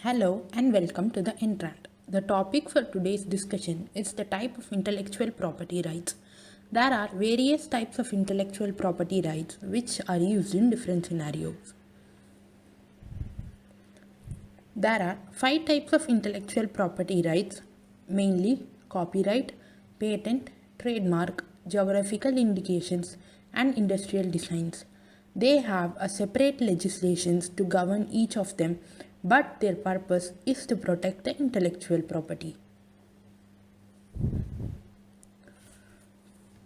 Hello and welcome to the Entrant. The topic for today's discussion is the type of intellectual property rights. There are various types of intellectual property rights which are used in different scenarios. There are five types of intellectual property rights, mainly copyright, patent, trademark, geographical indications, and industrial designs. They have a separate legislations to govern each of them, but their purpose is to protect the intellectual property.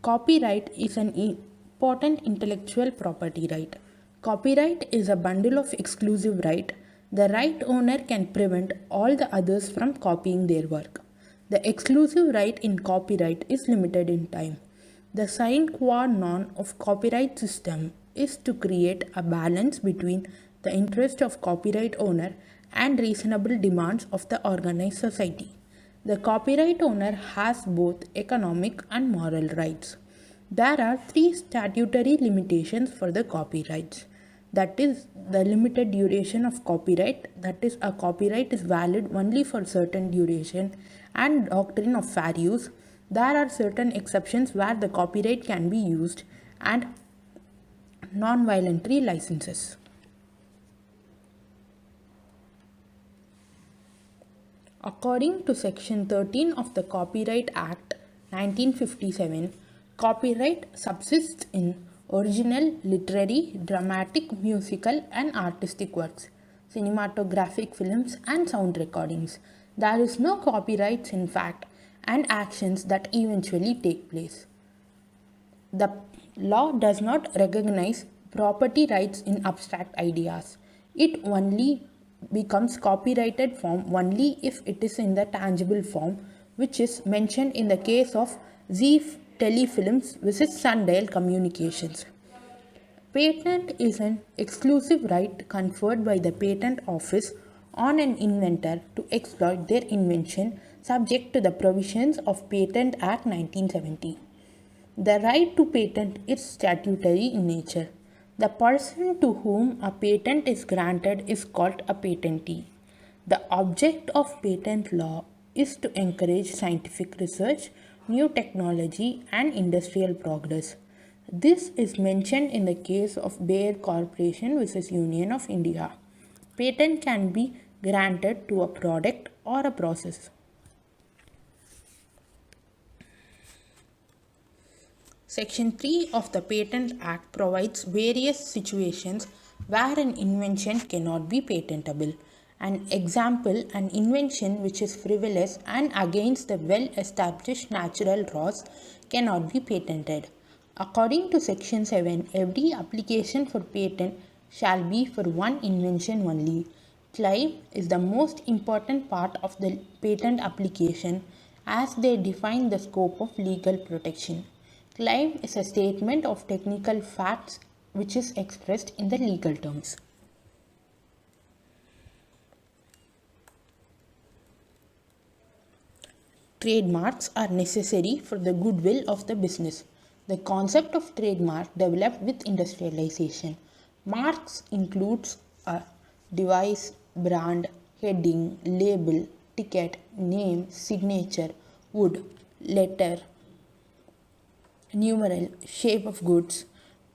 Copyright is an important intellectual property right. Copyright is a bundle of exclusive right. The right owner can prevent all the others from copying their work. The exclusive right in copyright is limited in time. The sine qua non of copyright system is to create a balance between the interest of copyright owner and reasonable demands of the organized society. The copyright owner has both economic and moral rights. There are three statutory limitations for the copyrights. That is the limited duration of copyright, that is, a copyright is valid only for certain duration, and doctrine of fair use. There are certain exceptions where the copyright can be used, and non-voluntary licenses. According to Section 13 of the Copyright Act 1957, copyright subsists in original, literary, dramatic, musical, and artistic works, cinematographic films, and sound recordings. There is no copyrights in fact and actions that eventually take place. The law does not recognize property rights in abstract ideas. It only becomes copyrighted form only if it is in the tangible form, which is mentioned in the case of Zee Telefilms vs. Sundial Communications. Patent is an exclusive right conferred by the Patent Office on an inventor to exploit their invention subject to the provisions of Patent Act 1970. The right to patent is statutory in nature. The person to whom a patent is granted is called a patentee. The object of patent law is to encourage scientific research, new technology, and industrial progress. This is mentioned in the case of Bayer Corporation vs. Union of India. Patent can be granted to a product or a process. Section 3 of the Patent Act provides various situations where an invention cannot be patentable. An example, an invention which is frivolous and against the well-established natural laws cannot be patented. According to Section 7, every application for patent shall be for one invention only. Claim is the most important part of the patent application as they define the scope of legal protection. Claim is a statement of technical facts which is expressed in the legal terms. Trademarks are necessary for the goodwill of the business. The concept of trademark developed with industrialization. Marks includes a device, brand, heading, label, ticket, name, signature, wood, letter, numeral, shape of goods,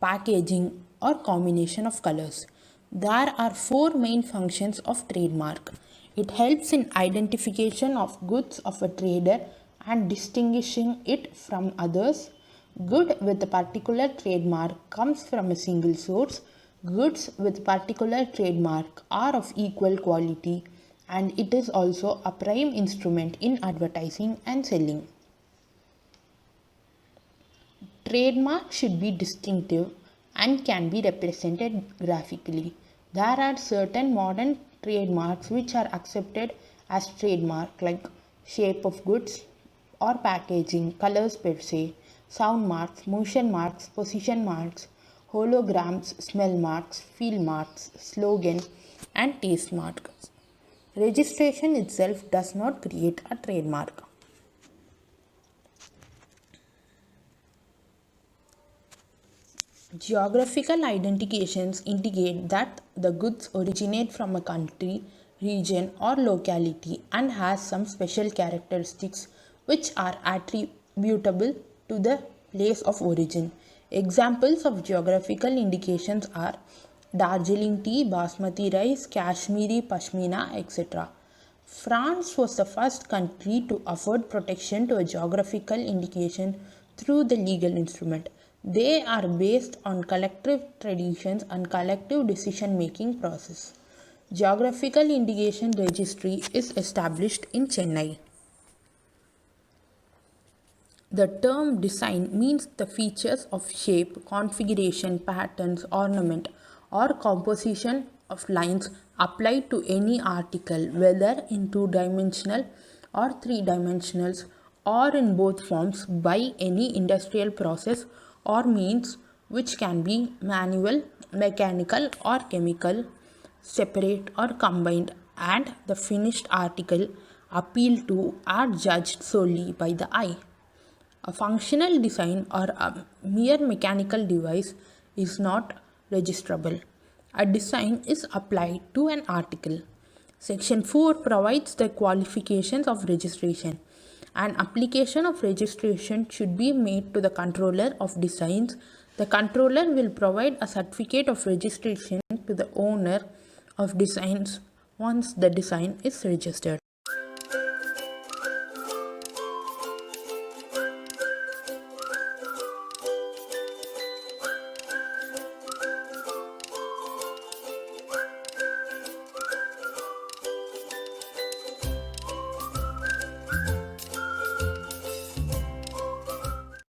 packaging, or combination of colors. There are four main functions of trademark. It helps in identification of goods of a trader and distinguishing it from others. Good with a particular trademark comes from a single source. Goods with particular trademark are of equal quality, and it is also a prime instrument in advertising and selling. Trademark should be distinctive and can be represented graphically. There are certain modern trademarks which are accepted as trademark like shape of goods or packaging, colors per se, sound marks, motion marks, position marks, holograms, smell marks, feel marks, slogan, and taste marks. Registration itself does not create a trademark. Geographical identifications indicate that the goods originate from a country region or locality and has some special characteristics which are attributable to the place of origin. Examples of geographical indications are Darjeeling tea, Basmati rice, Kashmiri Pashmina, etc. France was the first country to afford protection to a geographical indication through the legal instrument. They are based on collective traditions and collective decision making process. Geographical Indication Registry is established in Chennai. The term design means the features of shape, configuration, patterns, ornament, or composition of lines applied to any article, whether in two-dimensional or three-dimensional, or in both forms by any industrial process or means, which can be manual, mechanical, or chemical, separate or combined, and the finished article appealed to are judged solely by the eye. A functional design or a mere mechanical device is not registrable. A design is applied to an article. Section 4 provides the qualifications of registration. An application of registration should be made to the controller of designs. The controller will provide a certificate of registration to the owner of designs once the design is registered.